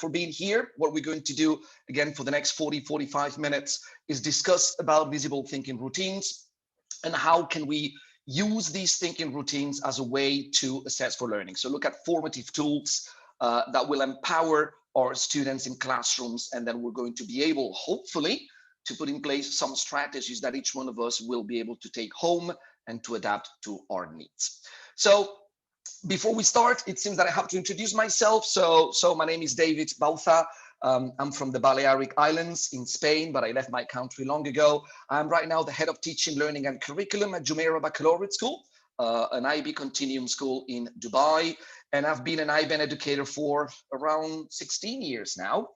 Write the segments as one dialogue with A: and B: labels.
A: for being here. What we're going to do again for the next 45 minutes is discuss about visible thinking routines and how can we use these thinking routines as a way to assess for learning. So look at formative tools that will empower our students in classrooms, and then we're going to be able, hopefully, to put in place some strategies that each one of us will be able to take home and to adapt to our needs. So before we start, it seems that I have to introduce myself. So my name is David Bauza. I'm from the Balearic Islands in Spain, but I left my country long ago. I'm right now the head of teaching, learning and curriculum at Jumeirah Baccalaureate School, an IB Continuum school in Dubai. And I've been an IB educator for around 16 years now,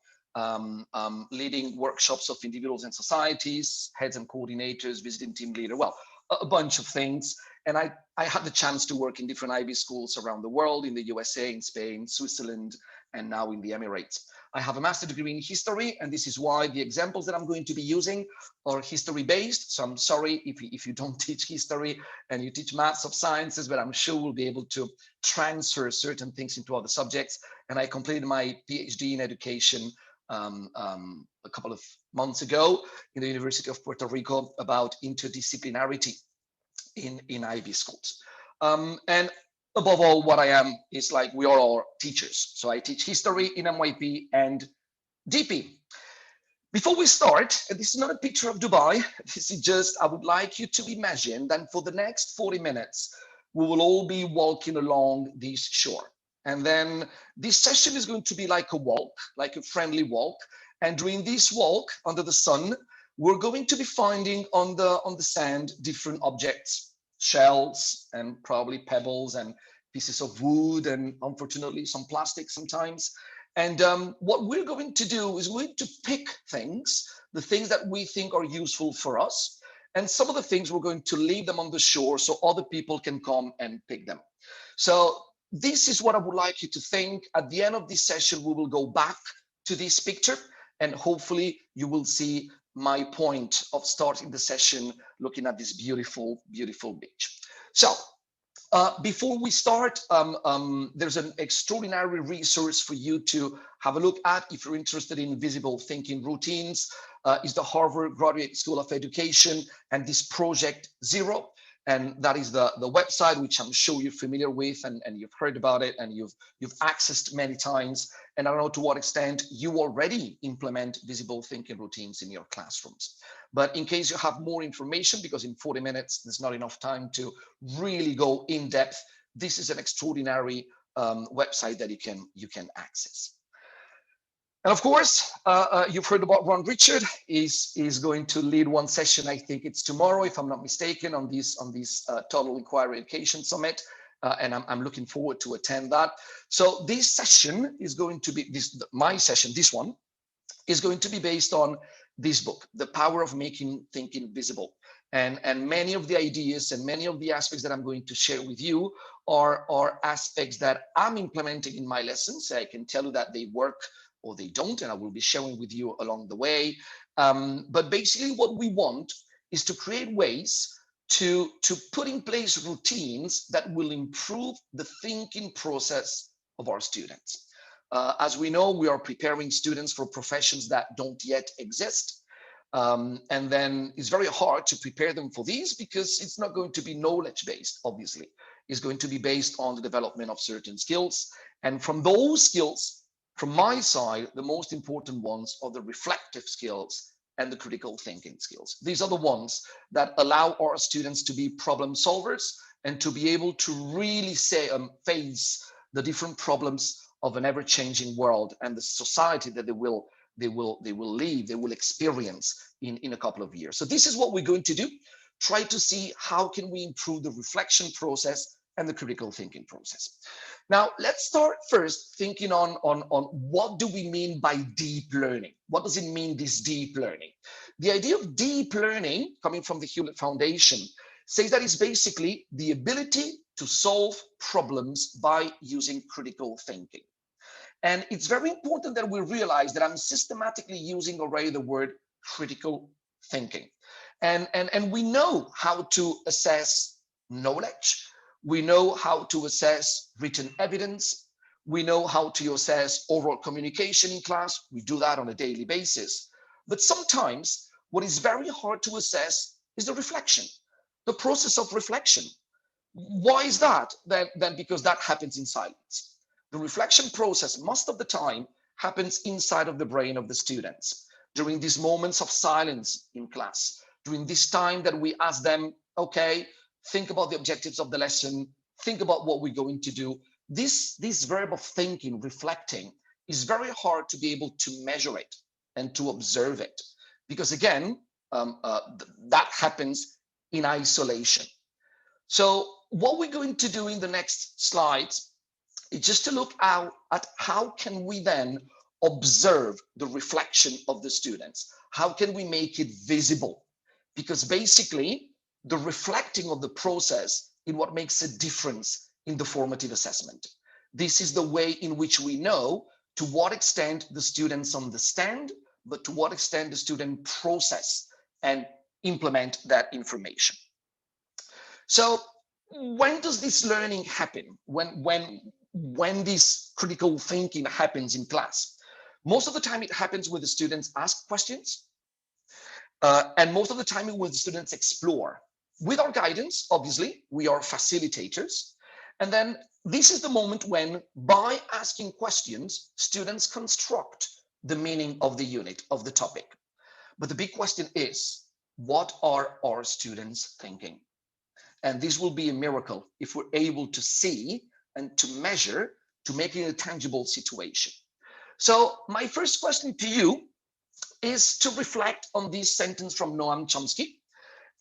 A: leading workshops of individuals and societies, heads and coordinators, visiting team leader, well, a bunch of things. And I had the chance to work in different IB schools around the world, in the USA, in Spain, Switzerland, and now in the Emirates. I have a master's degree in history, and this is why the examples that I'm going to be using are history-based. So I'm sorry if you don't teach history and you teach maths or sciences, but I'm sure we'll be able to transfer certain things into other subjects. And I completed my PhD in education a couple of months ago in the University of Puerto Rico about interdisciplinarity in IB schools. And above all, what I am is like we are all teachers. So I teach history in MYP and DP. Before we start, and this is not a picture of Dubai, this is just, I would like you to imagine that for the next 40 minutes, we will all be walking along this shore. And then this session is going to be like a walk, like a friendly walk. And during this walk under the sun, we're going to be finding on the sand different objects, shells and probably pebbles and pieces of wood and unfortunately some plastic sometimes. And what we're going to do is we're going to pick things, the things that we think are useful for us. And some of the things we're going to leave them on the shore so other people can come and pick them. So this is what I would like you to think. At the end of this session, we will go back to this picture and hopefully you will see my point of starting the session looking at this beautiful, beautiful beach. So before we start, there's an extraordinary resource for you to have a look at if you're interested in visible thinking routines. Is the Harvard Graduate School of Education and this Project Zero. And that is the website, which I'm sure you're familiar with and you've heard about it and you've accessed many times. And I don't know to what extent you already implement visible thinking routines in your classrooms. But in case you have more information, because in 40 minutes, there's not enough time to really go in depth, this is an extraordinary website that you can access. And of course, you've heard about Ron Richard is going to lead one session. I think it's tomorrow, if I'm not mistaken, on this Toddle Inquiry Education Summit. And I'm looking forward to attend that. So this session is going to be, my session, this one, is going to be based on this book, The Power of Making Thinking Visible. And many of the ideas and many of the aspects that I'm going to share with you are aspects that I'm implementing in my lessons. I can tell you that they work or they don't, and I will be sharing with you along the way. But basically what we want is to create ways to put in place routines that will improve the thinking process of our students. As we know, we are preparing students for professions that don't yet exist. And then it's very hard to prepare them for these because it's not going to be knowledge-based, obviously. It's going to be based on the development of certain skills. And from those skills, from my side, the most important ones are the reflective skills and the critical thinking skills. These are the ones that allow our students to be problem solvers and to be able to really face the different problems of an ever-changing world and the society that they will experience in a couple of years. So this is what we're going to do. Try to see how can we improve the reflection process and the critical thinking process. Now, let's start first thinking on what do we mean by deep learning? What does it mean, this deep learning? The idea of deep learning, coming from the Hewlett Foundation, says that it's basically the ability to solve problems by using critical thinking. And it's very important that we realize that I'm systematically using already the word critical thinking. And we know how to assess knowledge. We know how to assess written evidence. We know how to assess overall communication in class. We do that on a daily basis. But sometimes what is very hard to assess is the reflection, the process of reflection. Why is that? Then because that happens in silence. The reflection process most of the time happens inside of the brain of the students during these moments of silence in class, during this time that we ask them, okay, think about the objectives of the lesson, think about what we're going to do. This verb of thinking, reflecting, is very hard to be able to measure it and to observe it, because again, that happens in isolation. So what we're going to do in the next slides is just to look out at how can we then observe the reflection of the students? How can we make it visible? Because basically, the reflecting of the process is what makes a difference in the formative assessment. This is the way in which we know to what extent the students understand, but to what extent the student process and implement that information. So when does this learning happen? When this critical thinking happens in class? Most of the time it happens when the students ask questions, and most of the time when the students explore. With our guidance, obviously, we are facilitators. And then this is the moment when, by asking questions, students construct the meaning of the unit, of the topic. But the big question is, what are our students thinking? And this will be a miracle if we're able to see and to measure, to make it a tangible situation. So my first question to you is to reflect on this sentence from Noam Chomsky.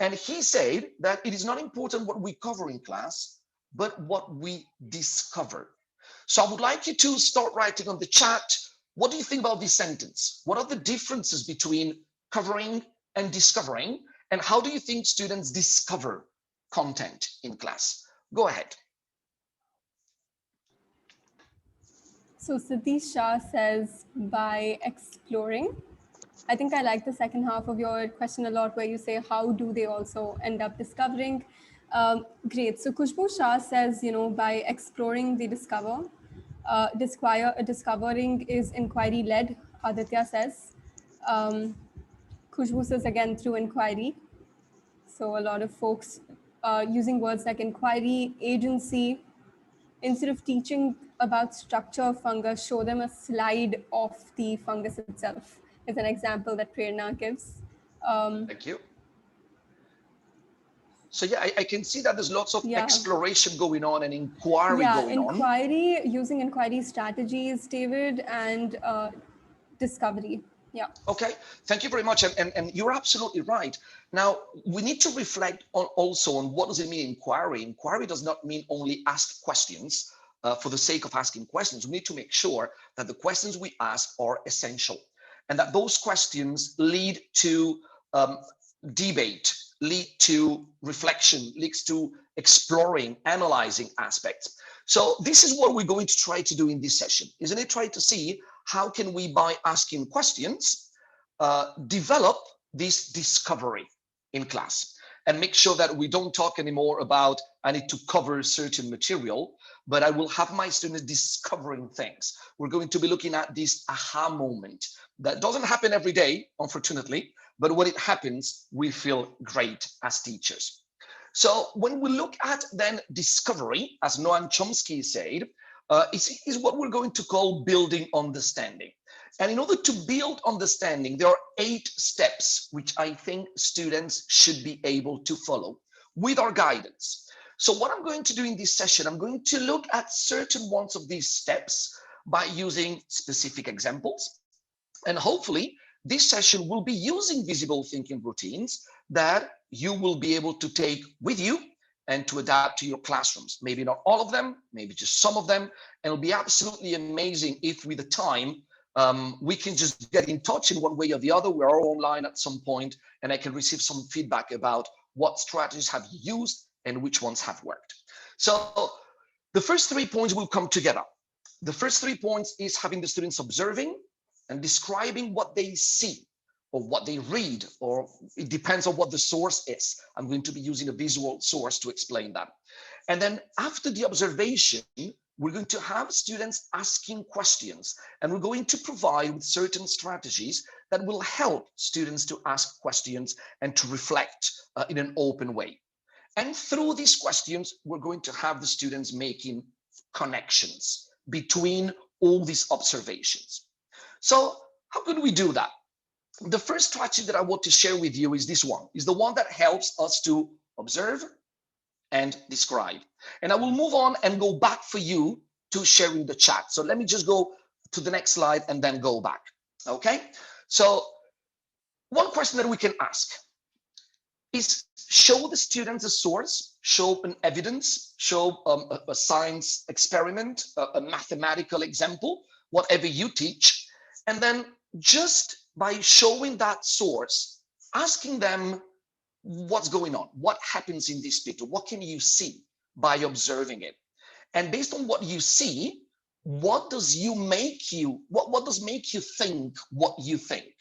A: And he said that it is not important what we cover in class, but what we discover. So I would like you to start writing on the chat, what do you think about this sentence? What are the differences between covering and discovering? And how do you think students discover content in class? Go ahead.
B: So Satish Shah says by exploring. I think I like the second half of your question a lot, where you say, how do they also end up discovering? Great. So Khushbu Shah says, by exploring, they discover. Discovering is inquiry-led, Aditya says. Khushbu says, again, through inquiry. So a lot of folks using words like inquiry, agency. Instead of teaching about structure of fungus, show them a slide of the fungus itself, is an example that Prerna gives.
A: Thank you. So yeah, I can see that there's lots of exploration going on and inquiry going
B: on. Using inquiry strategies, David, and discovery. Yeah.
A: Okay, thank you very much. And you're absolutely right. Now, we need to reflect on also on what does it mean inquiry. Inquiry does not mean only ask questions for the sake of asking questions. We need to make sure that the questions we ask are essential and that those questions lead to debate, lead to reflection, leads to exploring, analyzing aspects. So this is what we're going to try to do in this session, isn't it? Try to see how can we, by asking questions, develop this discovery in class and make sure that we don't talk anymore about I need to cover certain material, but I will have my students discovering things. We're going to be looking at this aha moment that doesn't happen every day, unfortunately, but when it happens, we feel great as teachers. So when we look at then discovery, as Noam Chomsky said, is what we're going to call building understanding. And in order to build understanding, there are 8 steps which I think students should be able to follow with our guidance. So what I'm going to do in this session, I'm going to look at certain ones of these steps by using specific examples. And hopefully, this session will be using visible thinking routines that you will be able to take with you and to adapt to your classrooms. Maybe not all of them, maybe just some of them. And it'll be absolutely amazing if with the time, we can just get in touch in one way or the other. We're all online at some point, and I can receive some feedback about what strategies have you used and which ones have worked. So the first 3 points will come together. The first 3 points is having the students observing and describing what they see or what they read, or it depends on what the source is. I'm going to be using a visual source to explain that. And then after the observation, we're going to have students asking questions, and we're going to provide with certain strategies that will help students to ask questions and to reflect in an open way. And through these questions, we're going to have the students making connections between all these observations. So how could we do that? The first strategy that I want to share with you is this one, is the one that helps us to observe and describe. And I will move on and go back for you to sharing the chat. So let me just go to the next slide and then go back. Okay. So one question that we can ask is show the students a source, show an evidence, show a science experiment, a mathematical example, whatever you teach. And then just by showing that source, asking them what's going on, what happens in this picture, what can you see by observing it? And based on what you see, what does make you think what you think?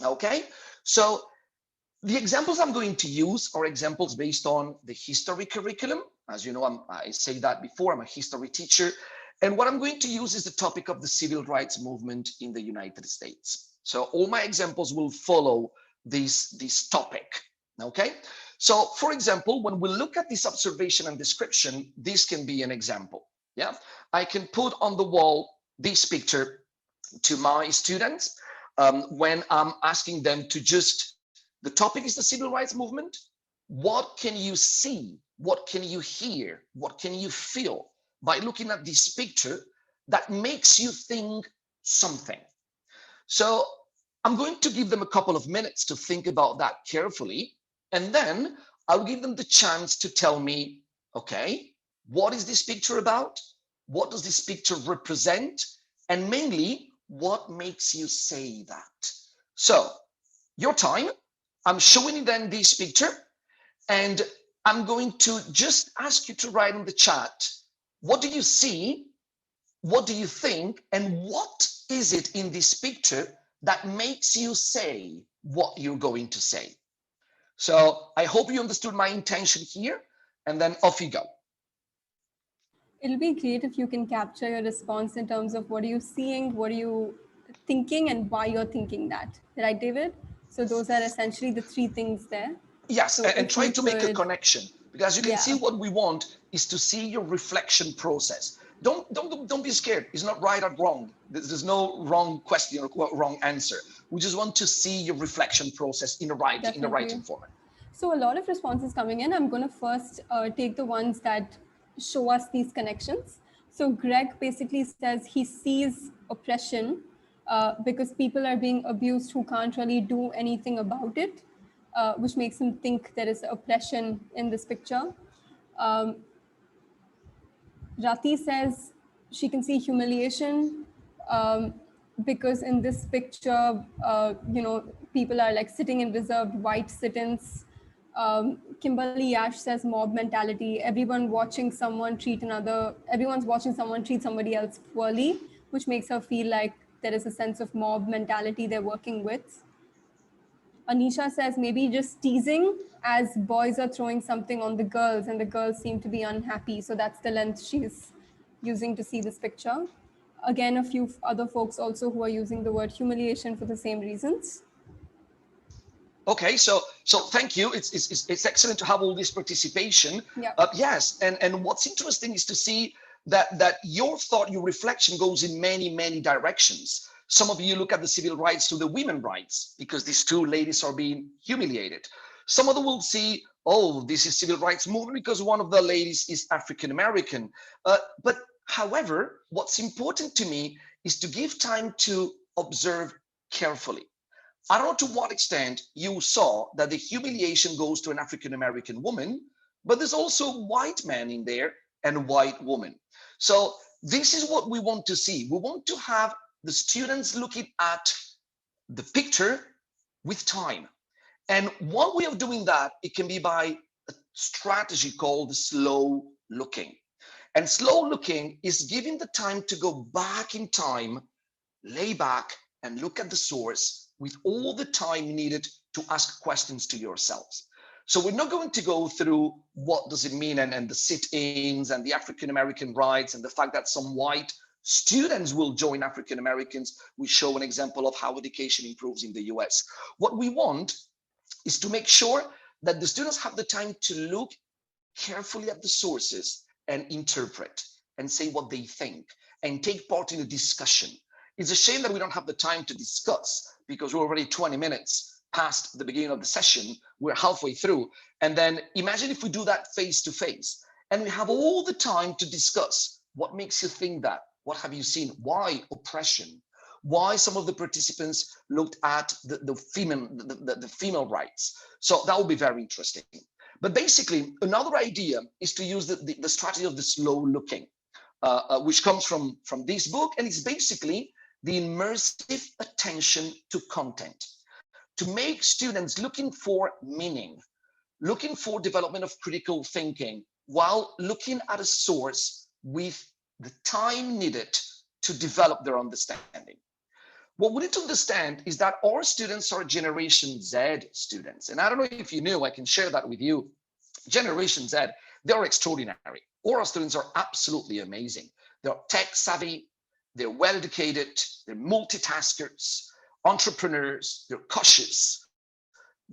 A: Okay, so the examples I'm going to use are examples based on the history curriculum. As you know, I say that before, I'm a history teacher. And what I'm going to use is the topic of the civil rights movement in the United States. So all my examples will follow this topic, okay? So for example, when we look at this observation and description, this can be an example, yeah? I can put on the wall this picture to my students when I'm asking them to just, the topic is the civil rights movement. What can you see? What can you hear? What can you feel by looking at this picture that makes you think something? So I'm going to give them a couple of minutes to think about that carefully. And then I'll give them the chance to tell me, okay, what is this picture about? What does this picture represent? And mainly, what makes you say that? So your time, I'm showing them this picture, and I'm going to just ask you to write in the chat, what do you see? What do you think? And what is it in this picture that makes you say what you're going to say? So I hope you understood my intention here, and then off you go.
B: It'll be great if you can capture your response in terms of what are you seeing, what are you thinking, and why you're thinking that, right, David? So those are essentially the three things there.
A: Yes,
B: So
A: and
B: if
A: try
B: you
A: to make a
B: could,
A: connection, because you can see
B: yeah,
A: what we want is to see your reflection process. Don't be scared. It's not right or wrong. There's no wrong question or wrong answer. We just want to see your reflection process in a
B: definitely.
A: writing format.
B: So a lot of responses coming in. I'm going to first take the ones that show us these connections. So Greg basically says he sees oppression because people are being abused who can't really do anything about it, which makes him think there is oppression in this picture. Um, Rati says she can see humiliation because in this picture, people are like sitting in reserved white sit-ins. Kimberly Yash says mob mentality. Everyone's watching someone treat somebody else poorly, which makes her feel like there is a sense of mob mentality they're working with. Anisha says maybe just teasing as boys are throwing something on the girls and the girls seem to be unhappy. So that's the lens she's using to see this picture. Again, a few other folks also who are using the word humiliation for the same reasons.
A: Okay, so thank you. It's excellent to have all this participation.
B: Yeah.
A: Yes, and what's interesting is to see that your thought, your reflection goes in many directions. Some of you look at the civil rights to the women rights because these two ladies are being humiliated. Some of them will see, oh, this is civil rights movement because one of the ladies is African American. But however, what's important to me is to give time to observe carefully. I don't know to what extent you saw that the humiliation goes to an African American woman, but there's also white man in there and white woman. So this is what we want to see. We want to have the students looking at the picture with time. And one way of doing that, it can be by a strategy called slow looking. And slow looking is giving the time to go back in time, lay back and look at the source with all the time needed to ask questions to yourselves. So we're not going to go through what does it mean and the sit-ins and the African-American rights and the fact that some white students will join African-Americans. We show an example of how education improves in the US. What we want is to make sure that the students have the time to look carefully at the sources and interpret and say what they think and take part in a discussion. It's a shame that we don't have the time to discuss because we're already 20 minutes past the beginning of the session. We're halfway through. And then imagine if we do that face to face and we have all the time to discuss what makes you think that, what have you seen, why oppression, why some of the participants looked at the female rights. So that would be very interesting. But basically, another idea is to use the strategy of the slow looking, which comes from this book. And it's basically the immersive attention to content, to make students looking for meaning, looking for development of critical thinking, while looking at a source with the time needed to develop their understanding. What we need to understand is that our students are Generation Z students. And I don't know if you knew, I can share that with you. Generation Z, they're extraordinary. Our students are absolutely amazing. They're tech savvy, they're well educated, they're multitaskers, entrepreneurs, they're cautious,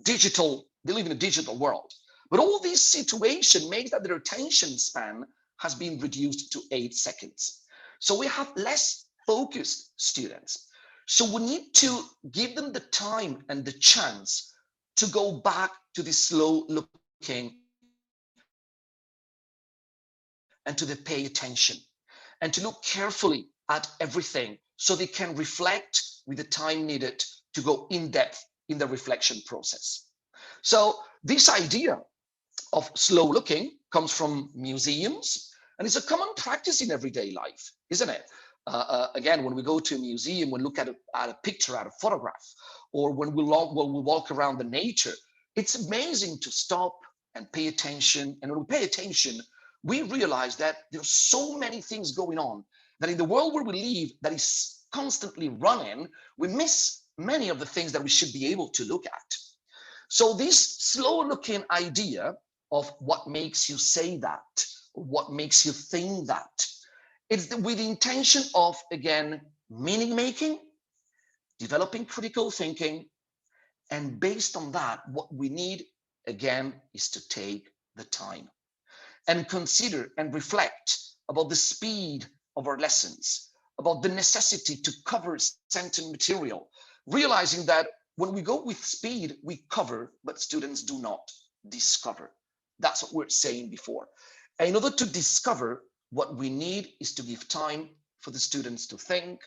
A: digital, they live in a digital world. But all these situations make that their attention span has been reduced to 8 seconds. So we have less focused students. So we need to give them the time and the chance to go back to the slow looking and to the pay attention and to look carefully at everything so they can reflect with the time needed to go in depth in the reflection process. So this idea of slow looking comes from museums, and it's a common practice in everyday life, isn't it? Again, when we go to a museum, when we look at a picture, at a photograph, or when we walk around the nature, it's amazing to stop and pay attention. And when we pay attention, we realize that there's so many things going on that in the world where we live that is constantly running, we miss many of the things that we should be able to look at. So this slow looking idea of what makes you say that, what makes you think that, it's with the intention of, again, meaning making, developing critical thinking, and based on that, what we need, again, is to take the time and consider and reflect about the speed of our lessons, about the necessity to cover sentence material, realizing that when we go with speed, we cover, but students do not discover. That's what we're saying before. And in order to discover, what we need is to give time for the students to think,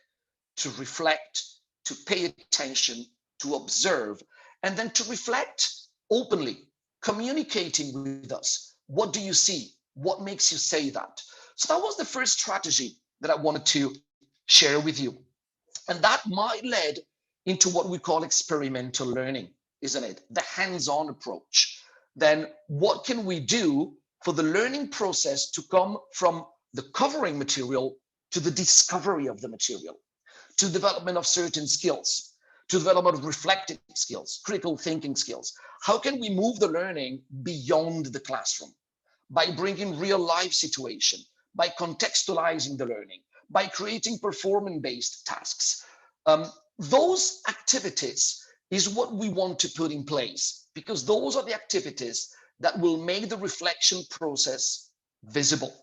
A: to reflect, to pay attention, to observe, and then to reflect openly, communicating with us. What do you see? What makes you say that? So that was the first strategy that I wanted to share with you. And that might lead into what we call experimental learning, isn't it? The hands-on approach. Then what can we do for the learning process to come from the covering material to the discovery of the material, to development of certain skills, to development of reflective skills, critical thinking skills? How can we move the learning beyond the classroom? By bringing real life situation, by contextualizing the learning, by creating performance-based tasks. Those activities is what we want to put in place, because those are the activities that will make the reflection process visible,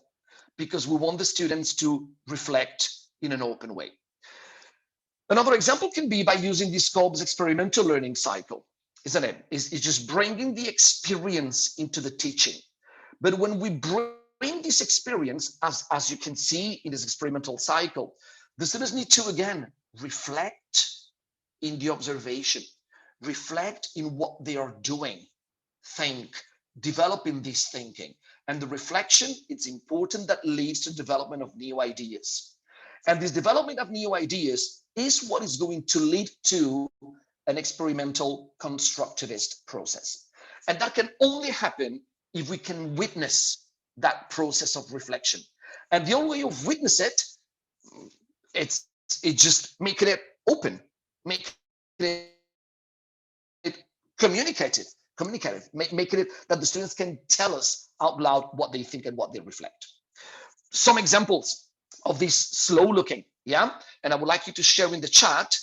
A: because we want the students to reflect in an open way. Another example can be by using this Kolb's experimental learning cycle, isn't it? It's just bringing the experience into the teaching. But when we bring this experience, as you can see in this experimental cycle, the students need to, again, reflect in the observation, reflect in what they are doing, think, developing this thinking. And the reflection, it's important, that leads to development of new ideas. And this development of new ideas is what is going to lead to an experimental constructivist process. And that can only happen if we can witness that process of reflection. And the only way of witness it, it's just making it open, making it communicative, communicative, making it that the students can tell us out loud what they think and what they reflect. Some examples of this slow looking, yeah? And I would like you to share in the chat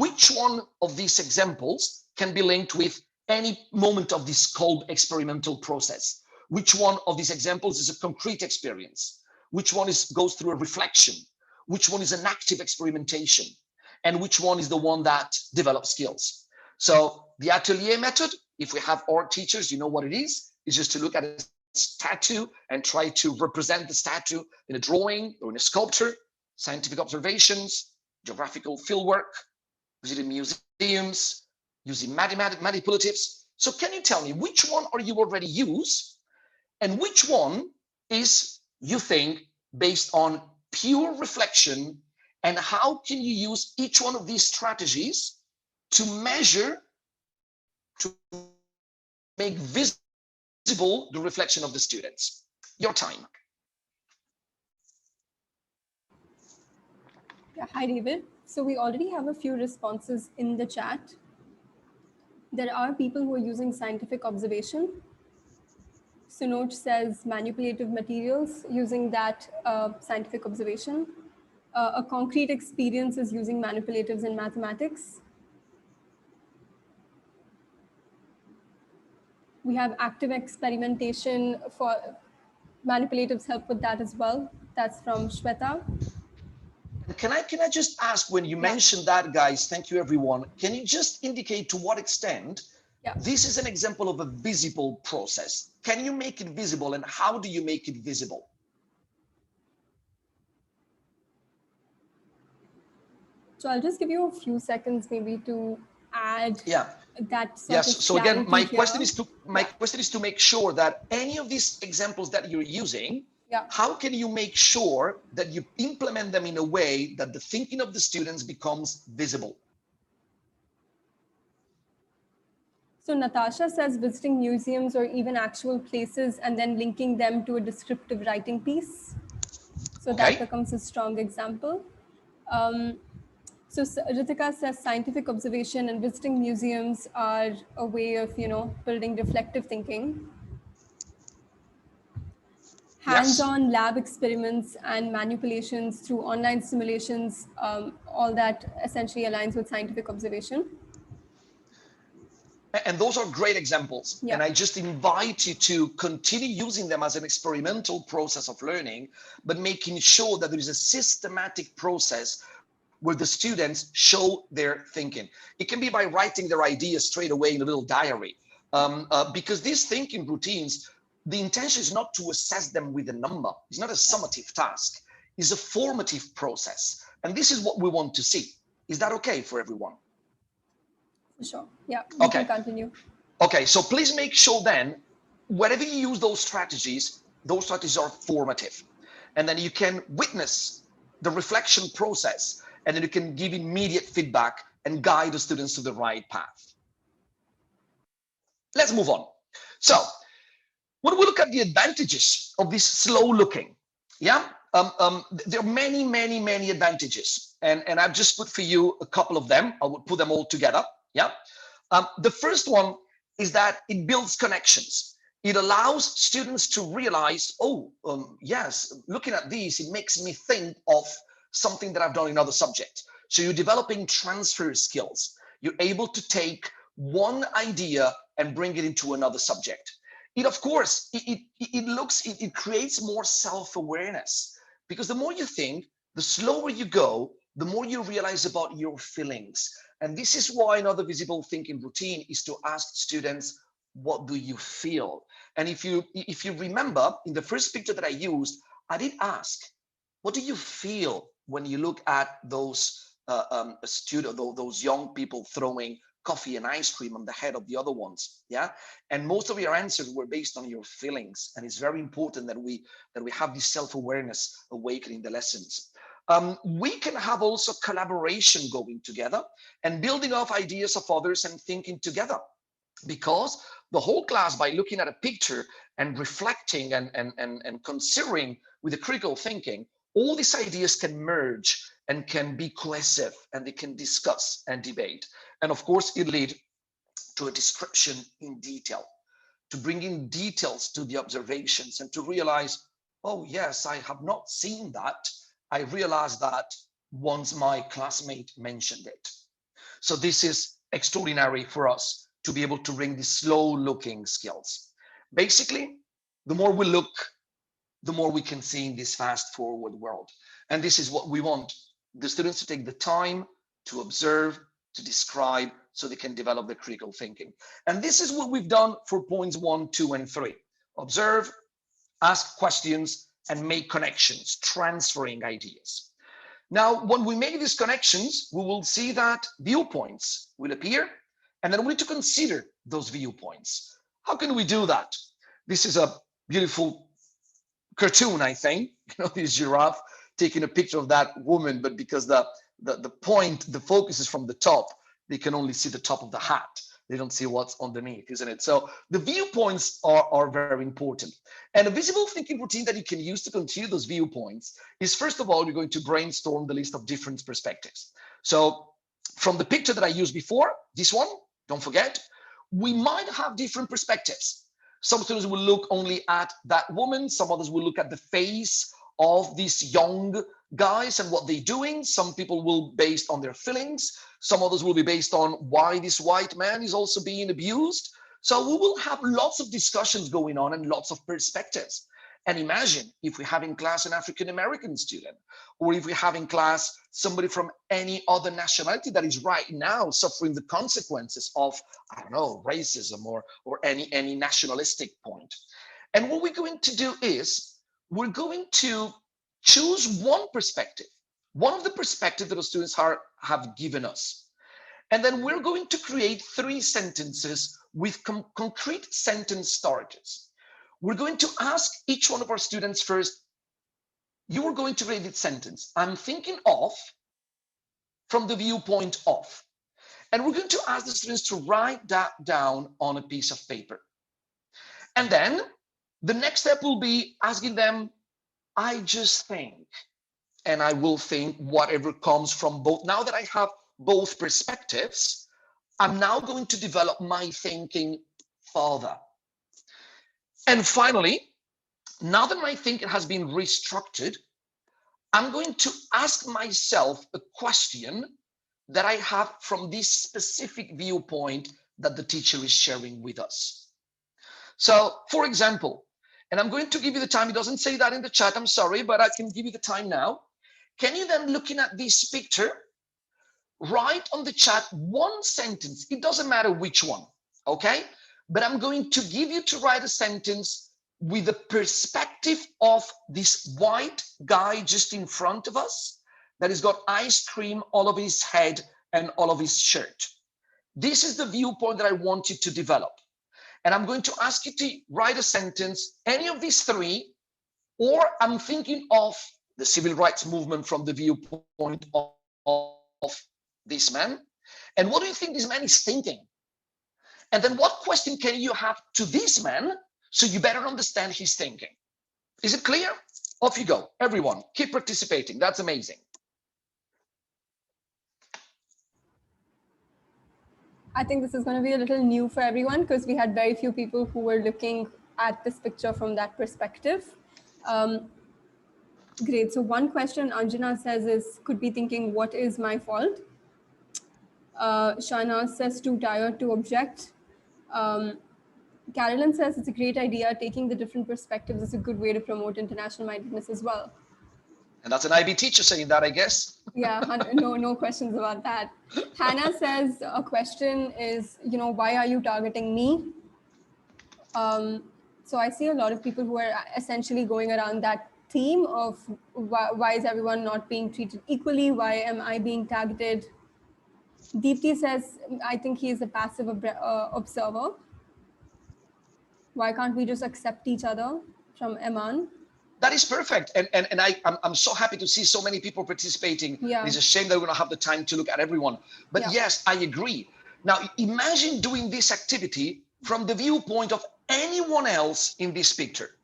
A: which one of these examples can be linked with any moment of this cold experimental process. Which one of these examples is a concrete experience? Which one goes through a reflection? Which one is an active experimentation? And which one is the one that develops skills? So the atelier method, if we have art teachers, you know what it is just to look at a statue and try to represent the statue in a drawing or in a sculpture, scientific observations, geographical fieldwork, visiting museums, using manipulatives. So can you tell me which one are you already use and which one is, you think, based on pure reflection, and how can you use each one of these strategies to measure, to make visible the reflection of the students? Your time.
B: Yeah, hi, David. So we already have a few responses in the chat. There are people who are using scientific observation. Sunoj says manipulative materials using that scientific observation. A concrete experience is using manipulatives in mathematics. We have active experimentation for manipulatives help with that as well. That's from Shweta.
A: Can I just ask, when you mentioned that, guys, thank you everyone, can you just indicate to what extent this is an example of a visible process? Can you make it visible, and how do you make it visible?
B: So I'll just give you a few seconds maybe to add that sort of
A: so again, my question is to make sure that any of these examples that you're using, how can you make sure that you implement them in a way that the thinking of the students becomes visible?
B: So Natasha says visiting museums or even actual places and then linking them to a descriptive writing piece. So that becomes a strong example. So Ritika says scientific observation and visiting museums are a way of, building reflective thinking. Hands-on lab experiments and manipulations through online simulations, all that essentially aligns with scientific observation.
A: And those are great examples. And I just invite you to continue using them as an experimental process of learning, but making sure that there is a systematic process where the students show their thinking. It can be by writing their ideas straight away in a little diary, because these thinking routines, the intention is not to assess them with a number. It's not a summative task. It's a formative process. And this is what we want to see. Is that okay for everyone?
B: For sure. Yeah, we can continue.
A: Okay, so please make sure then, wherever you use those strategies are formative. And then you can witness the reflection process, and then you can give immediate feedback and guide the students to the right path. Let's move on. So when we look at the advantages of this slow looking, there are many, many, many advantages. And I've just put for you a couple of them. I will put them all together. The first one is that it builds connections. It allows students to realize, yes, looking at these, it makes me think of something that I've done in other subjects. So you're developing transfer skills. You're able to take one idea and bring it into another subject. It, of course, it creates more self-awareness, because the more you think, the slower you go, the more you realize about your feelings. And this is why another visible thinking routine is to ask students, what do you feel? And if you remember, in the first picture that I used, I did ask, what do you feel when you look at those those young people throwing coffee and ice cream on the head of the other ones? And most of your answers were based on your feelings. And it's very important that we have this self-awareness awakening the lessons. We can have also collaboration going together and building off ideas of others and thinking together, because the whole class, by looking at a picture and reflecting and considering with a critical thinking, all these ideas can merge and can be cohesive, and they can discuss and debate. And of course, it leads to a description in detail, to bring in details to the observations and to realize, oh yes, I have not seen that. I realized that once my classmate mentioned it. So this is extraordinary for us to be able to bring these slow looking skills. Basically, the more we look, the more we can see in this fast forward world. And this is what we want the students to take the time to observe, to describe, so they can develop the critical thinking. And this is what we've done for points 1, 2, and 3. Observe, ask questions, and make connections, transferring ideas. Now, when we make these connections, we will see that viewpoints will appear, and then we need to consider those viewpoints. How can we do that? This is a beautiful cartoon, I think, this giraffe taking a picture of that woman, but because the focus is from the top, they can only see the top of the hat. They don't see what's underneath, isn't it? So the viewpoints are very important. And a visible thinking routine that you can use to continue those viewpoints is, first of all, you're going to brainstorm the list of different perspectives. So from the picture that I used before, this one, don't forget, we might have different perspectives. Some students will look only at that woman. Some others will look at the face of these young guys and what they're doing. Some people will based on their feelings. Some others will be based on why this white man is also being abused. So we will have lots of discussions going on and lots of perspectives. And imagine if we have in class an African-American student, or if we have in class somebody from any other nationality that is right now suffering the consequences of, I don't know, racism or any nationalistic point. And what we're going to do is we're going to choose one perspective, one of the perspectives that the students have given us. And then we're going to create 3 sentences with concrete sentence starters. We're going to ask each one of our students first, you are going to create this sentence. I'm thinking of, from the viewpoint of. And we're going to ask the students to write that down on a piece of paper. And then the next step will be asking them, I just think, and I will think whatever comes from both. Now that I have both perspectives, I'm now going to develop my thinking further. And finally, now that my thinking has been restructured, I'm going to ask myself a question that I have from this specific viewpoint that the teacher is sharing with us. So, for example, and I'm going to give you the time. It doesn't say that in the chat, I'm sorry, but I can give you the time now. Can you then, looking at this picture, write on the chat one sentence? It doesn't matter which one, okay? But I'm going to give you to write a sentence with the perspective of this white guy just in front of us that has got ice cream all over his head and all of his shirt. This is the viewpoint that I want you to develop. And I'm going to ask you to write a sentence, any of these 3, or I'm thinking of the civil rights movement from the viewpoint of this man. And what do you think this man is thinking? And then what question can you have to this man so you better understand his thinking? Is it clear? Off you go. Everyone, keep participating. That's amazing.
B: I think this is going to be a little new for everyone because we had very few people who were looking at this picture from that perspective. Great. So one question Anjana says is, could be thinking, what is my fault? Shana says, too tired to object. Carolyn says, it's a great idea. Taking the different perspectives is a good way to promote international mindedness as well.
A: And that's an IB teacher saying that, I guess.
B: Yeah, no questions about that. Hannah says, a question is, why are you targeting me? So I see a lot of people who are essentially going around that theme of why is everyone not being treated equally? Why am I being targeted? Deepti says, I think he is a passive observer. Why can't we just accept each other? From Eman.
A: That is perfect. And I'm so happy to see so many people participating.
B: Yeah.
A: It's a shame that we don't have the time to look at everyone. But yeah. Yes, I agree. Now, imagine doing this activity from the viewpoint of anyone else in this picture.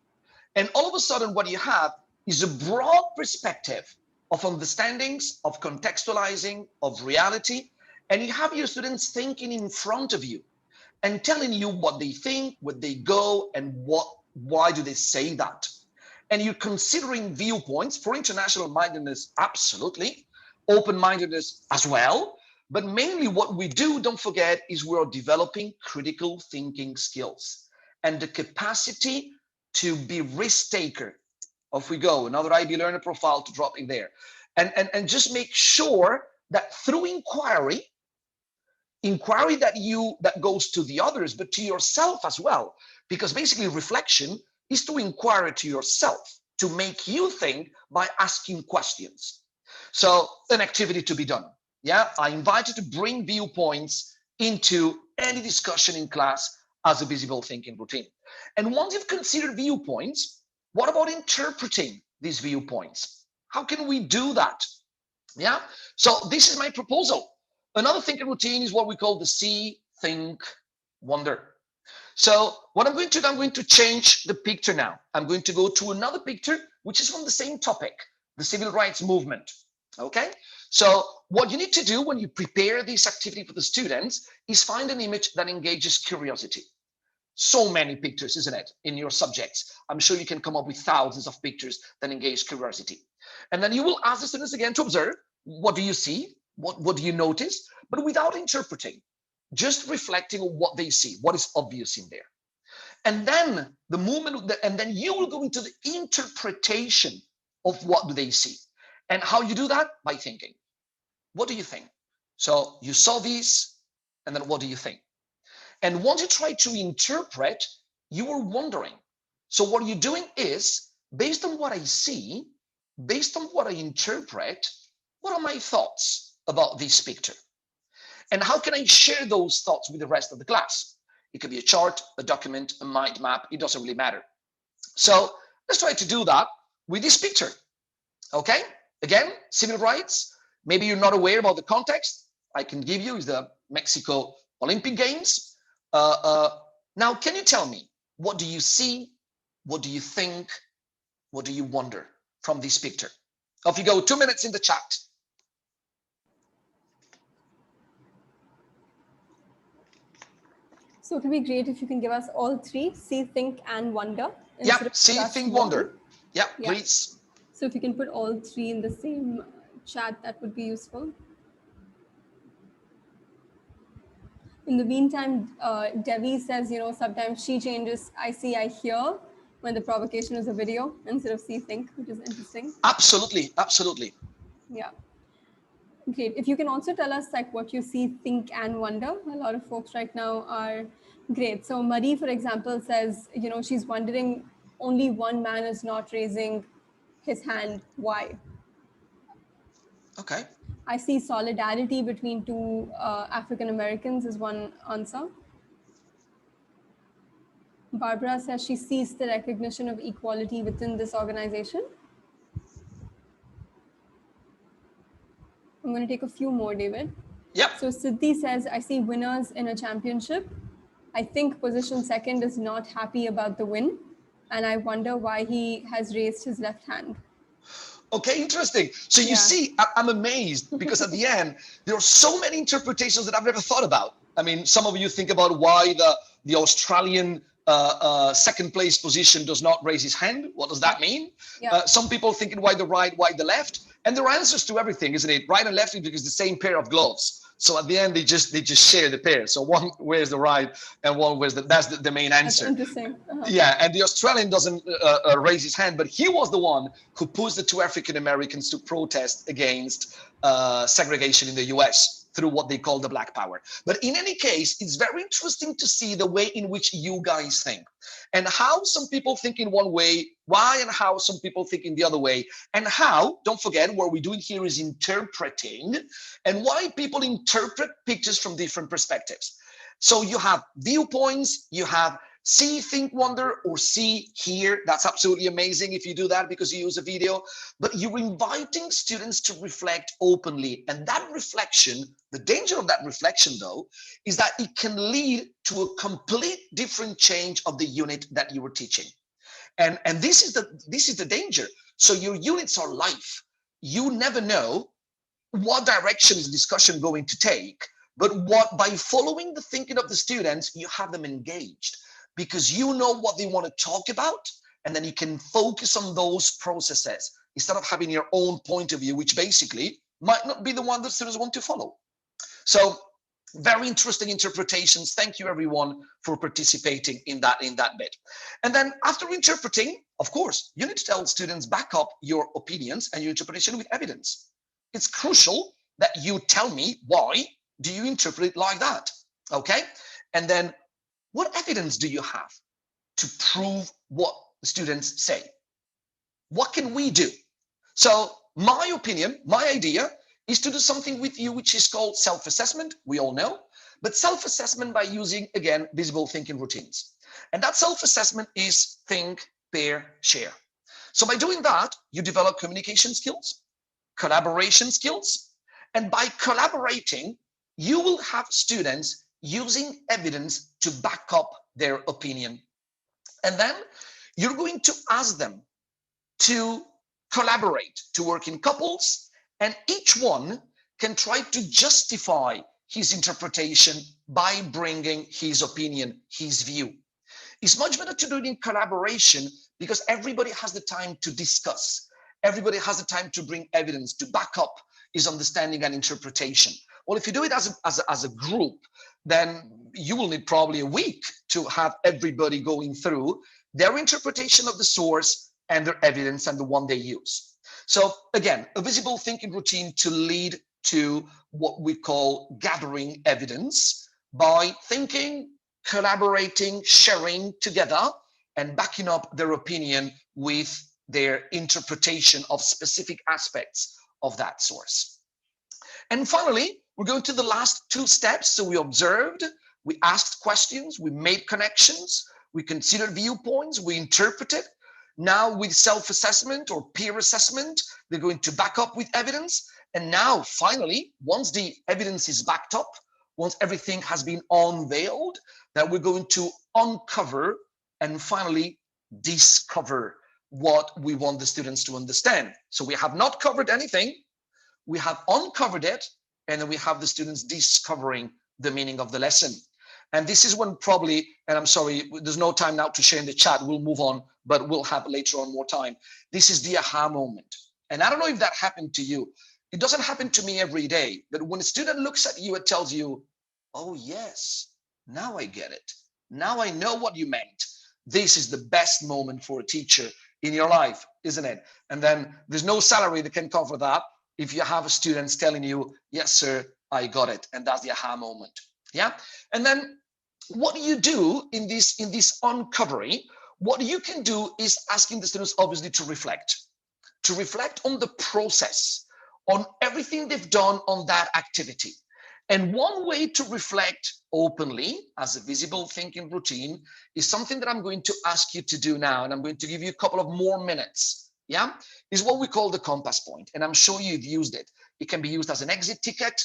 A: And all of a sudden, what you have is a broad perspective of understandings, of contextualizing, of reality. And you have your students thinking in front of you. and telling you what they think, where they go, and why do they say that. And you're considering viewpoints for international mindedness, absolutely, open-mindedness as well. But mainly what we do, don't forget, is we're developing critical thinking skills and the capacity to be risk taker. Off we go, another IB learner profile to drop in there. And just make sure that through inquiry that goes to the others, but to yourself as well. Because basically reflection is to inquire to yourself, to make you think by asking questions. So an activity to be done. Yeah, I invite you to bring viewpoints into any discussion in class as a visible thinking routine. And once you've considered viewpoints, what about interpreting these viewpoints? How can we do that? Yeah, so this is my proposal. Another thinking routine is what we call the see, think, wonder. So what I'm going to change the picture now. I'm going to go to another picture, which is from the same topic, the civil rights movement. Okay, so what you need to do when you prepare this activity for the students is find an image that engages curiosity. So many pictures, isn't it, in your subjects? I'm sure you can come up with thousands of pictures that engage curiosity. And then you will ask the students again to observe, what do you see? What do you notice? But without interpreting, just reflecting on what they see, what is obvious in there. And then then you will go into the interpretation of what do they see. And how you do that? By thinking. What do you think? So you saw this, and then what do you think? And once you try to interpret, you are wondering. So what you're doing is, based on what I see, based on what I interpret, what are my thoughts about this picture? And how can I share those thoughts with the rest of the class? It could be a chart, a document, a mind map, it doesn't really matter. So let's try to do that with this picture. Okay, again, civil rights. Maybe you're not aware about the context. I can give you is the Mexico Olympic Games. Now, can you tell me, what do you see? What do you think? What do you wonder from this picture? Off you go, 2 minutes in the chat.
B: So it would be great if you can give us all three, see, think, and wonder.
A: Yeah, see, think, wonder. Yeah, please.
B: So if you can put all three in the same chat, that would be useful. In the meantime, Devi says, sometimes she changes I see, I hear when the provocation is a video instead of see, think, which is interesting.
A: Absolutely, absolutely.
B: Yeah. Great. If you can also tell us like what you see, think, and wonder. A lot of folks right now are great. So Marie, for example, says, she's wondering only one man is not raising his hand. Why?
A: Okay.
B: I see solidarity between two African Americans is one answer. Barbara says she sees the recognition of equality within this organization. I'm going to take a few more, David.
A: Yep.
B: So Siddhi says, I see winners in a championship. I think position second is not happy about the win. And I wonder why he has raised his left hand.
A: Okay, interesting. So you see, I'm amazed because at the end, there are so many interpretations that I've never thought about. I mean, some of you think about why the Australian second place position does not raise his hand. What does that mean? Some people thinking why the right, why the left. And there are answers to everything, isn't it? Right and left is the same pair of gloves. So at the end, they just share the pair. So one wears the right and one wears that's the main answer.
B: That's interesting.
A: Yeah, and the Australian doesn't raise his hand, but he was the one who pushed the two African Americans to protest against segregation in the US through what they call the Black Power. But in any case, it's very interesting to see the way in which you guys think and how some people think in one way, why and how some people think in the other way, and how, don't forget, what we're doing here is interpreting, and why people interpret pictures from different perspectives. So you have viewpoints, you have see, think, wonder, or see, hear. That's absolutely amazing if you do that because you use a video, but you're inviting students to reflect openly. And that reflection, the danger of that reflection though, is that it can lead to a complete different change of the unit that you were teaching. And this is the danger. So your units are life. You never know what direction is the discussion going to take. But what by following the thinking of the students, you have them engaged because you know what they want to talk about, and then you can focus on those processes instead of having your own point of view, which basically might not be the one that students want to follow. So very interesting interpretations. Thank you everyone for participating in that bit. And then after interpreting, of course, you need to tell students back up your opinions and your interpretation with evidence. It's crucial that you tell me why do you interpret it like that, okay? And then what evidence do you have to prove what the students say? What can we do? So my opinion, my idea is to do something with you which is called self-assessment, we all know, but self-assessment by using, again, visible thinking routines. And that self-assessment is think, pair, share. So by doing that, you develop communication skills, collaboration skills, and by collaborating, you will have students using evidence to back up their opinion. And then you're going to ask them to collaborate, to work in couples, and each one can try to justify his interpretation by bringing his opinion, his view. It's much better to do it in collaboration because everybody has the time to discuss. Everybody has the time to bring evidence to back up his understanding and interpretation. Well, if you do it as a group, then you will need probably a week to have everybody going through their interpretation of the source and their evidence and the one they use. So again, a visible thinking routine to lead to what we call gathering evidence by thinking, collaborating, sharing together, and backing up their opinion with their interpretation of specific aspects of that source. And finally, we're going to the last two steps. So we observed, we asked questions, we made connections, we considered viewpoints, we interpreted. Now with self-assessment or peer assessment, they're going to back up with evidence. And now finally, once the evidence is backed up, once everything has been unveiled, that we're going to uncover and finally discover what we want the students to understand. So we have not covered anything, we have uncovered it, and then we have the students discovering the meaning of the lesson. And this is when probably, and I'm sorry, there's no time now to share in the chat, we'll move on, but we'll have later on more time. This is the aha moment. And I don't know if that happened to you. It doesn't happen to me every day, but when a student looks at you, it tells you, oh yes, now I get it. Now I know what you meant. This is the best moment for a teacher in your life, isn't it? And then there's no salary that can cover that if you have students telling you, yes, sir, I got it. And that's the aha moment. Yeah. And then what you do in this uncovering, what you can do is asking the students obviously to reflect on the process, on everything they've done on that activity. And one way to reflect openly as a visible thinking routine is something that I'm going to ask you to do now, and I'm going to give you a couple of more minutes. Yeah, is what we call the compass point. And I'm sure you've used it. It can be used as an exit ticket.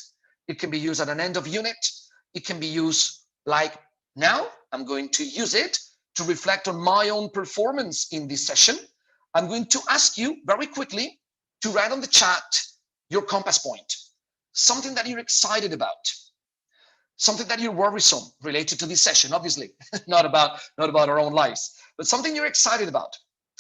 A: It can be used at an end of unit. It can be used like now. I'm going to use it to reflect on my own performance in this session. I'm going to ask you very quickly to write on the chat your compass point, something that you're excited about, something that you're worrisome related to this session, obviously, not about our own lives, but something you're excited about,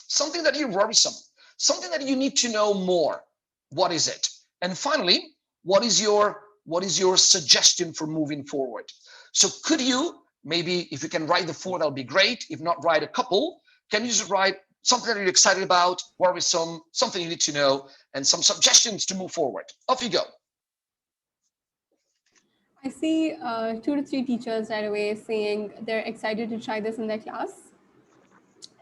A: something that you're worrisome, something that you need to know more. What is it? And finally, what is your suggestion for moving forward? So could you, maybe if you can write the four, that'll be great. If not, write a couple. Can you just write something that you're excited about, worrisome, something you need to know, and some suggestions to move forward? Off you go.
B: I see 2 to 3 teachers right away saying they're excited to try this in their class,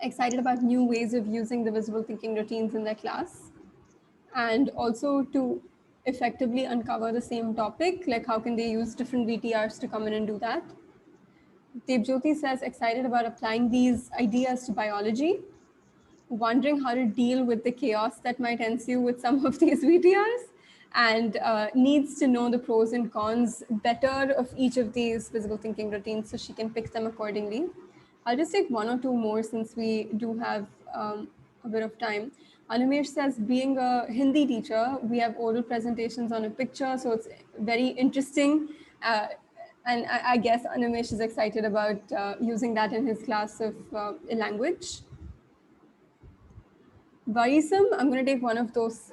B: excited about new ways of using the visible thinking routines in their class, and also to effectively uncover the same topic, like how can they use different VTRs to come in and do that. Debjyoti says excited about applying these ideas to biology, wondering how to deal with the chaos that might ensue with some of these VTRs, and needs to know the pros and cons better of each of these visible thinking routines so she can pick them accordingly. I'll just take one or two more since we do have a bit of time. Anumesh says, being a Hindi teacher, we have oral presentations on a picture, so it's very interesting And I guess Animesh is excited about using that in his class of language. Worrisome, I'm going to take one of those.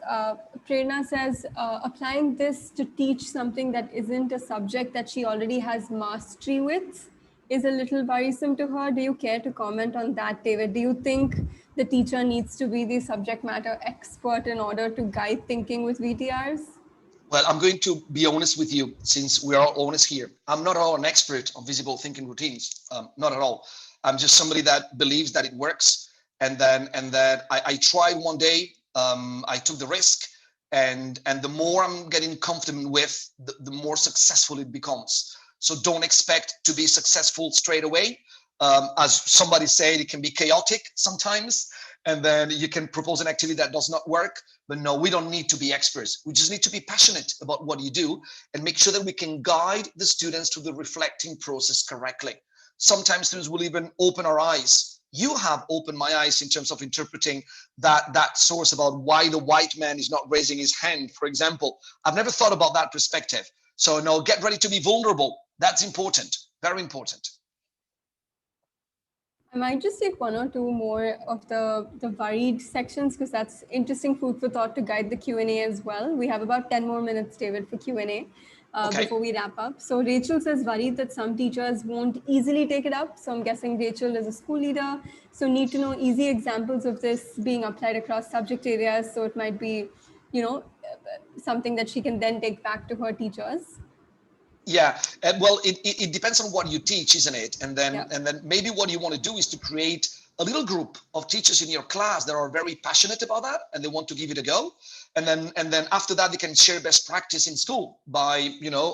B: Prerna says, applying this to teach something that isn't a subject that she already has mastery with is a little worrisome to her. Do you care to comment on that, David? Do you think the teacher needs to be the subject matter expert in order to guide thinking with VTRs?
A: Well, I'm going to be honest with you, since we are all honest here. I'm not at all an expert on visible thinking routines, not at all. I'm just somebody that believes that it works, and then I tried one day. I took the risk, and the more I'm getting confident with, the more successful it becomes. So don't expect to be successful straight away. As somebody said, it can be chaotic sometimes, and then you can propose an activity that does not work. But no, we don't need to be experts. We just need to be passionate about what you do and make sure that we can guide the students to the reflecting process correctly. Sometimes students will even open our eyes. You have opened my eyes in terms of interpreting that source about why the white man is not raising his hand, for example. I've never thought about that perspective. So no, get ready to be vulnerable. That's important, very important.
B: I might just take one or two more of the worried sections, because that's interesting food for thought to guide the Q&A as well. We have about 10 more minutes, David, for Q&A before we wrap up. So Rachel says worried that some teachers won't easily take it up. So I'm guessing Rachel is a school leader. So need to know easy examples of this being applied across subject areas. So it might be, something that she can then take back to her teachers.
A: Yeah, well, it depends on what you teach, isn't it? And then maybe what you want to do is to create a little group of teachers in your class that are very passionate about that and they want to give it a go. And then after that, they can share best practice in school by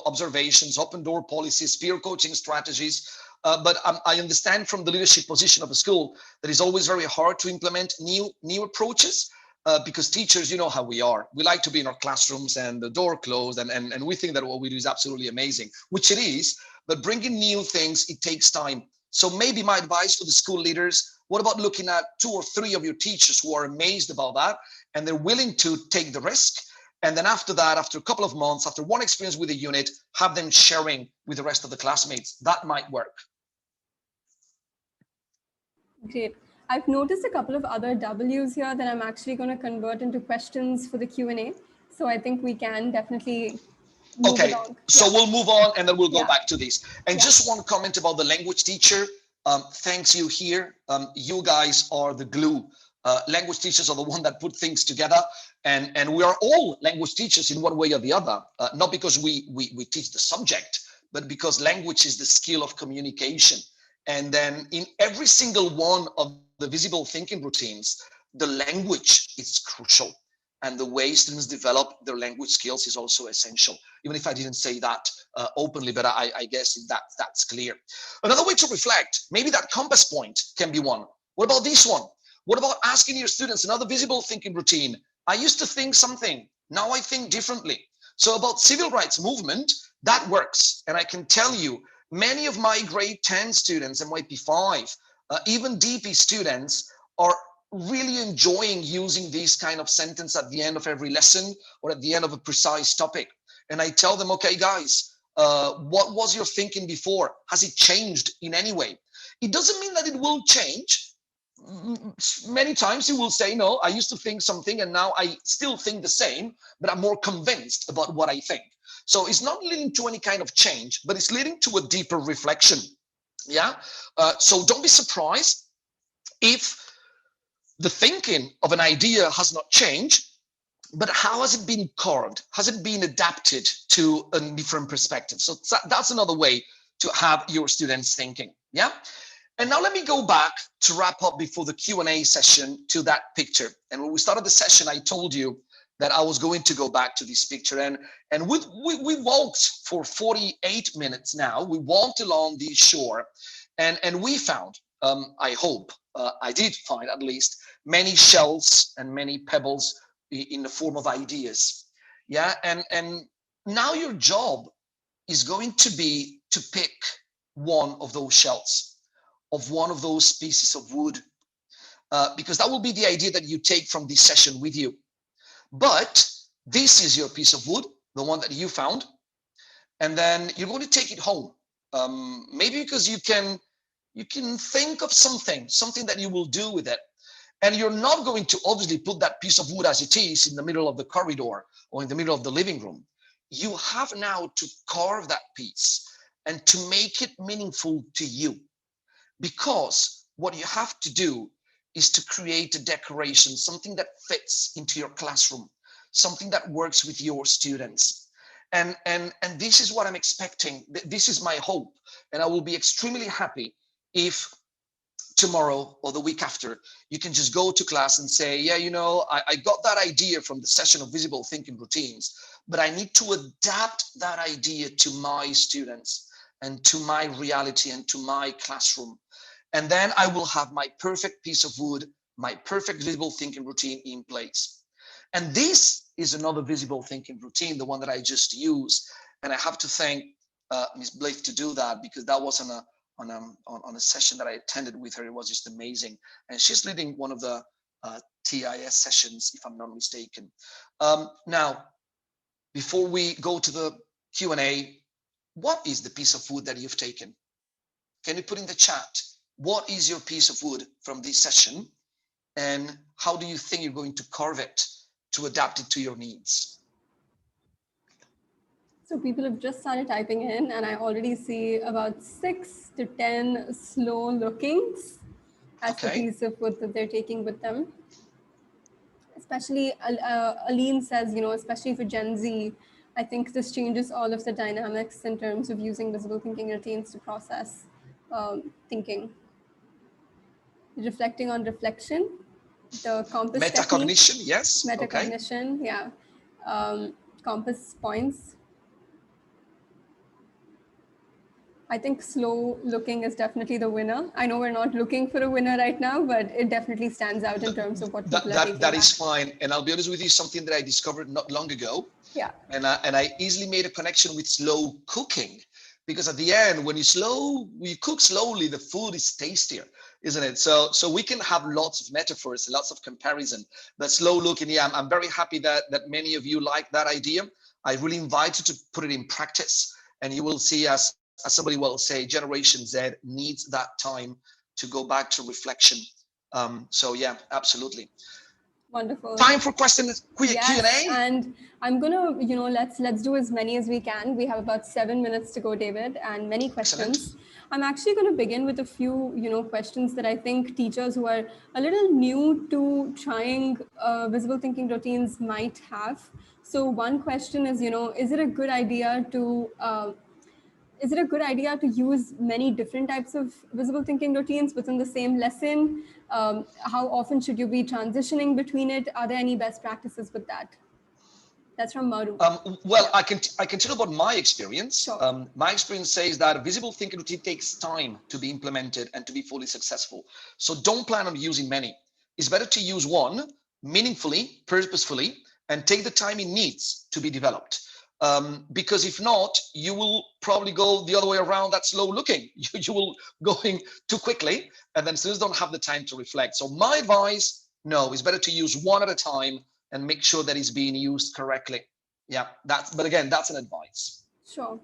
A: observations, open door policies, peer coaching strategies. But I understand from the leadership position of a school that it's always very hard to implement new approaches. Because teachers, you know how we are. We like to be in our classrooms and the door closed, and we think that what we do is absolutely amazing, which it is. But bringing new things, it takes time. So maybe my advice for the school leaders, what about looking at 2 or 3 of your teachers who are amazed about that and they're willing to take the risk? And then after that, after a couple of months, after one experience with a unit, have them sharing with the rest of the classmates. That might work.
B: Great. I've noticed a couple of other W's here that I'm actually going to convert into questions for the Q&A. So I think we can definitely move along.
A: So we'll move on and then we'll go back to this. And just one comment about the language teacher. Thanks you here. You guys are the glue. Language teachers are the one that put things together. And we are all language teachers in one way or the other. Not because we teach the subject, but because language is the skill of communication. And then in every single one of the visible thinking routines, the language is crucial. And the way students develop their language skills is also essential. Even if I didn't say that openly, but I guess that's clear. Another way to reflect, maybe that compass point can be one. What about this one? What about asking your students another visible thinking routine? I used to think something, now I think differently. So about civil rights movement, that works. And I can tell you, many of my grade 10 students and YP5, even DP students are really enjoying using this kind of sentence at the end of every lesson or at the end of a precise topic. And I tell them, okay, guys, what was your thinking before? Has it changed in any way? It doesn't mean that it will change. Many times you will say, no, I used to think something and now I still think the same, but I'm more convinced about what I think. So it's not leading to any kind of change, but it's leading to a deeper reflection. Yeah. So don't be surprised if the thinking of an idea has not changed, but how has it been carved? Has it been adapted to a different perspective? So that's another way to have your students thinking. Yeah. And now let me go back to wrap up before the Q&A session to that picture. And when we started the session, I told you that I was going to go back to this picture. And we walked for 48 minutes now. We walked along the shore and we found, I hope, I did find at least, many shells and many pebbles in the form of ideas. Yeah, and now your job is going to be to pick one of those shells, of one of those pieces of wood, because that will be the idea that you take from this session with you. But this is your piece of wood, the one that you found. and then you're going to take it home. Maybe because you can think of something that you will do with it. And you're not going to obviously put that piece of wood as it is in the middle of the corridor or in the middle of the living room. You have now to carve that piece and to make it meaningful to you. Because what you have to do is to create a decoration, something that fits into your classroom, something that works with your students. And this is what I'm expecting. This is my hope. And I will be extremely happy if tomorrow or the week after, you can just go to class and say, yeah, I got that idea from the session of visible thinking routines, but I need to adapt that idea to my students and to my reality and to my classroom. And then I will have my perfect piece of wood, my perfect visible thinking routine in place. And this is another visible thinking routine, the one that I just used. And I have to thank Ms. Blake to do that, because that was on a session that I attended with her. It was just amazing. And she's leading one of the TIS sessions, if I'm not mistaken. Now, before we go to the Q&A, what is the piece of wood that you've taken? Can you put in the chat, what is your piece of wood from this session? And how do you think you're going to carve it to adapt it to your needs?
B: So people have just started typing in, and I already see about 6 to 10 slow lookings as the piece of wood that they're taking with them. Especially, Aline says, especially for Gen Z, I think this changes all of the dynamics in terms of using visible thinking routines to process thinking. Reflecting on reflection, the compass
A: metacognition
B: technique.
A: Yes.
B: Metacognition, yeah. Compass points. I think slow looking is definitely the winner. I know we're not looking for a winner right now, but it definitely stands out in terms of what people are taking
A: That
B: back.
A: is fine. And I'll be honest with you, something that I discovered not long ago.
B: Yeah.
A: And I easily made a connection with slow cooking, because at the end, when you cook slowly, the food is tastier, isn't it? So we can have lots of metaphors, lots of comparison. But slow looking, yeah, I'm very happy that many of you like that idea. I really invite you to put it in practice, and you will see, as somebody will say, Generation Z needs that time to go back to reflection. So yeah, absolutely.
B: Wonderful.
A: Time for questions,
B: yes,
A: Q&A.
B: And I'm gonna, let's do as many as we can. We have about 7 minutes to go, David, and many questions.
A: Excellent.
B: I'm actually going to begin with a few, questions that I think teachers who are a little new to trying visible thinking routines might have. So one question is, is it a good idea to use many different types of visible thinking routines within the same lesson? How often should you be transitioning between it? Are there any best practices with that? That's from Maru.
A: Well, yeah. I can tell you about my experience.
B: Sure.
A: My experience says that a visible thinking routine takes time to be implemented and to be fully successful. So don't plan on using many. It's better to use one meaningfully, purposefully, and take the time it needs to be developed. Because if not, you will probably go the other way around. That's slow looking. You will going too quickly, and then students don't have the time to reflect. So my advice, no, it's better to use one at a time and make sure that it's being used correctly. Yeah, but again, that's an advice.
B: Sure.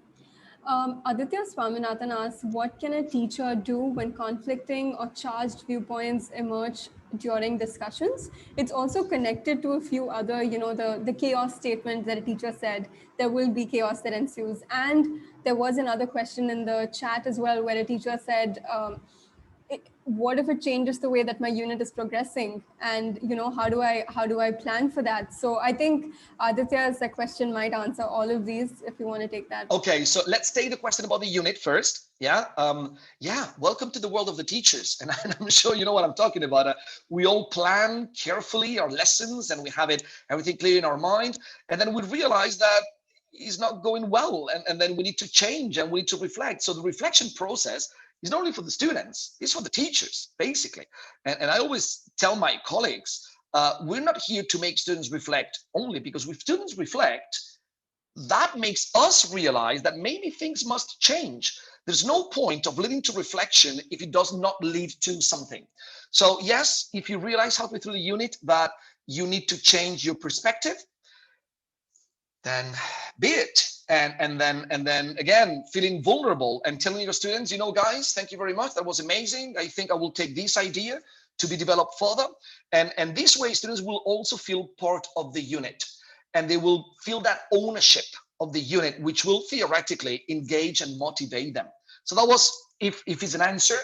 B: Aditya Swaminathan asks, what can a teacher do when conflicting or charged viewpoints emerge during discussions? It's also connected to a few other, the chaos statement that a teacher said, there will be chaos that ensues. And there was another question in the chat as well, where a teacher said, what if it changes the way that my unit is progressing, and how do I plan for that? So I think Aditya's question might answer all of these, if you want to take that.
A: Okay, so let's take the question about the unit first. Yeah, welcome to the world of the teachers, and I'm sure you know what I'm talking about. We all plan carefully our lessons, and we have everything clear in our mind, and then we realize that it's not going well, and then we need to change and we need to reflect. So the reflection process is not only for the students, it's for the teachers, basically. And I always tell my colleagues, we're not here to make students reflect only, because if students reflect, that makes us realize that maybe things must change. There's no point of leading to reflection if it does not lead to something. So yes, if you realize halfway through the unit that you need to change your perspective, then be it. and then again feeling vulnerable and telling your students, guys, thank you very much, that was amazing, I think I will take this idea to be developed further. And this way students will also feel part of the unit, and they will feel that ownership of the unit, which will theoretically engage and motivate them. So that was, if it's an answer,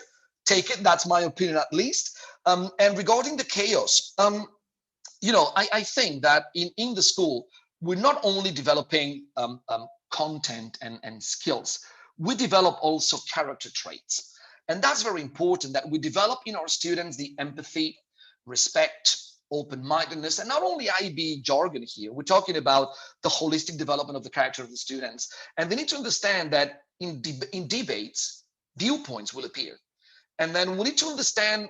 A: take it, that's my opinion at least. And regarding the chaos, I think that in the school, we're not only developing content and skills, we develop also character traits. And that's very important, that we develop in our students the empathy, respect, open-mindedness, and not only IB jargon here, we're talking about the holistic development of the character of the students. And they need to understand that in debates, viewpoints will appear. And then we need to understand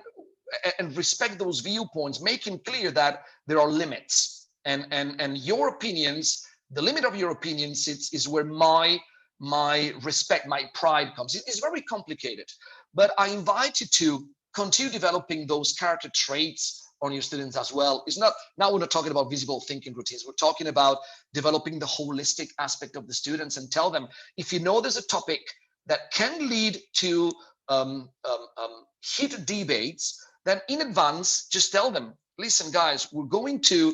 A: and respect those viewpoints, making clear that there are limits, and your opinions, the limit of your opinions is where my respect, my pride comes. It's very complicated, but I invite you to continue developing those character traits on your students as well. It's not, now we're not talking about visible thinking routines, we're talking about developing the holistic aspect of the students, and tell them, if you know there's a topic that can lead to heated debates, then in advance, just tell them, listen, guys, we're going to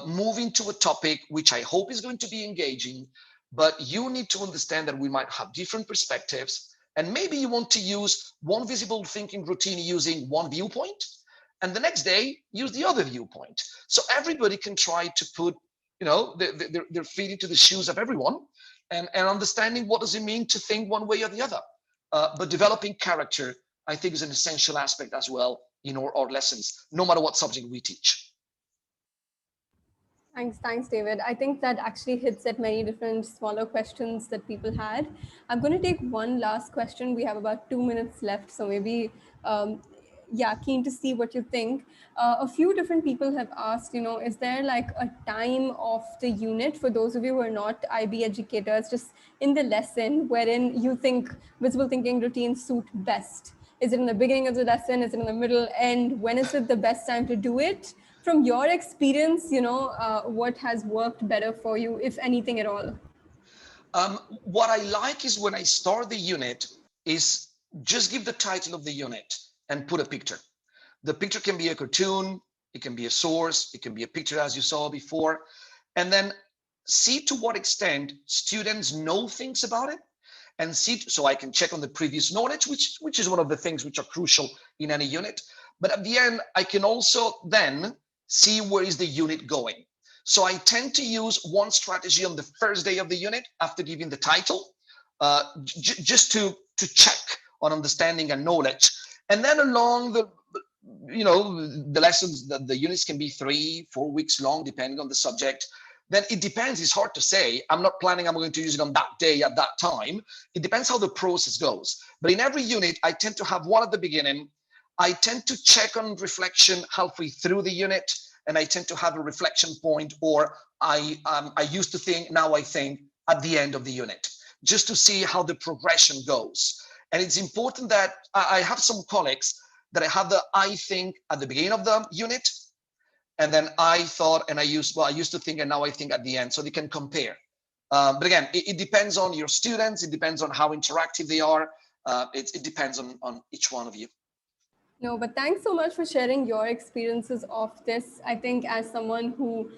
A: move into a topic which I hope is going to be engaging, but you need to understand that we might have different perspectives. And maybe you want to use one visible thinking routine using one viewpoint, and the next day use the other viewpoint. So everybody can try to put, their feet into the shoes of everyone, and understanding what does it mean to think one way or the other. But developing character, I think, is an essential aspect as well in our lessons, no matter what subject we teach.
B: Thanks, David. I think that actually hits at many different smaller questions that people had. I'm going to take one last question. We have about 2 minutes left, so maybe, keen to see what you think. A few different people have asked, is there like a time of the unit for those of you who are not IB educators, just in the lesson, wherein you think visible thinking routines suit best? Is it in the beginning of the lesson? Is it in the middle, end? When is it the best time to do it? From your experience, what has worked better for you, if anything at all?
A: What I like is when I start the unit is just give the title of the unit and put a picture. The picture can be a cartoon, it can be a source, it can be a picture as you saw before, and then see to what extent students know things about it, and see, so I can check on the previous knowledge, which is one of the things which are crucial in any unit. But at the end, I can also then see where is the unit going. So I tend to use one strategy on the first day of the unit after giving the title, just to check on understanding and knowledge. And then along the lessons, the units can be 3-4 weeks long, depending on the subject. Then it depends, it's hard to say. I'm not planning I'm going to use it on that day at that time. It depends how the process goes. But in every unit, I tend to have one at the beginning. I tend to check on reflection halfway through the unit, and I tend to have a reflection point, or I used to think, now I think, at the end of the unit, just to see how the progression goes. And it's important that I have some colleagues that I have the I think at the beginning of the unit, and then I thought, and I used to think, and now I think at the end, so they can compare. But again, it depends on your students, it depends on how interactive they are, it depends on each one of you.
B: No, but thanks so much for sharing your experiences of this. I think as someone who,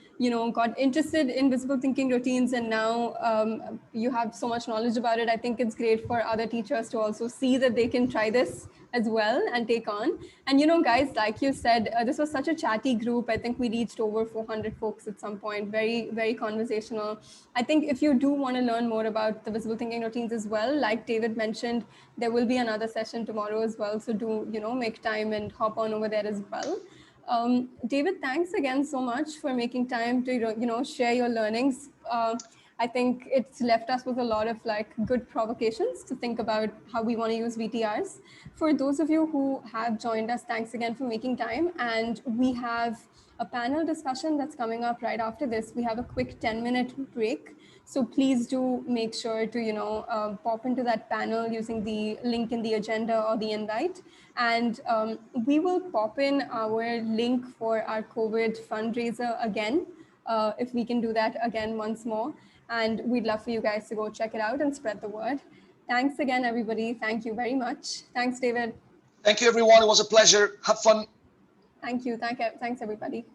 B: got interested in visible thinking routines, and now you have so much knowledge about it, I think it's great for other teachers to also see that they can try this as well and take on. And, guys, like you said, this was such a chatty group. I think we reached over 400 folks at some point, very, very conversational. I think if you do want to learn more about the visible thinking routines as well, like David mentioned, there will be another session tomorrow as well. So do, make time and hop on over there as well. David, thanks again so much for making time to, share your learnings. I think it's left us with a lot of good provocations to think about how we want to use VTRs. For those of you who have joined us, thanks again for making time. And we have a panel discussion that's coming up right after this. We have a quick 10-minute break. So please do make sure to, pop into that panel using the link in the agenda or the invite. And we will pop in our link for our COVID fundraiser again. if we can do that again once more. And we'd love for you guys to go check it out and spread the word. Thanks again, everybody. Thank you very much. Thanks, David.
A: Thank you, everyone. It was a pleasure. Have fun.
B: Thank you. Thanks, everybody.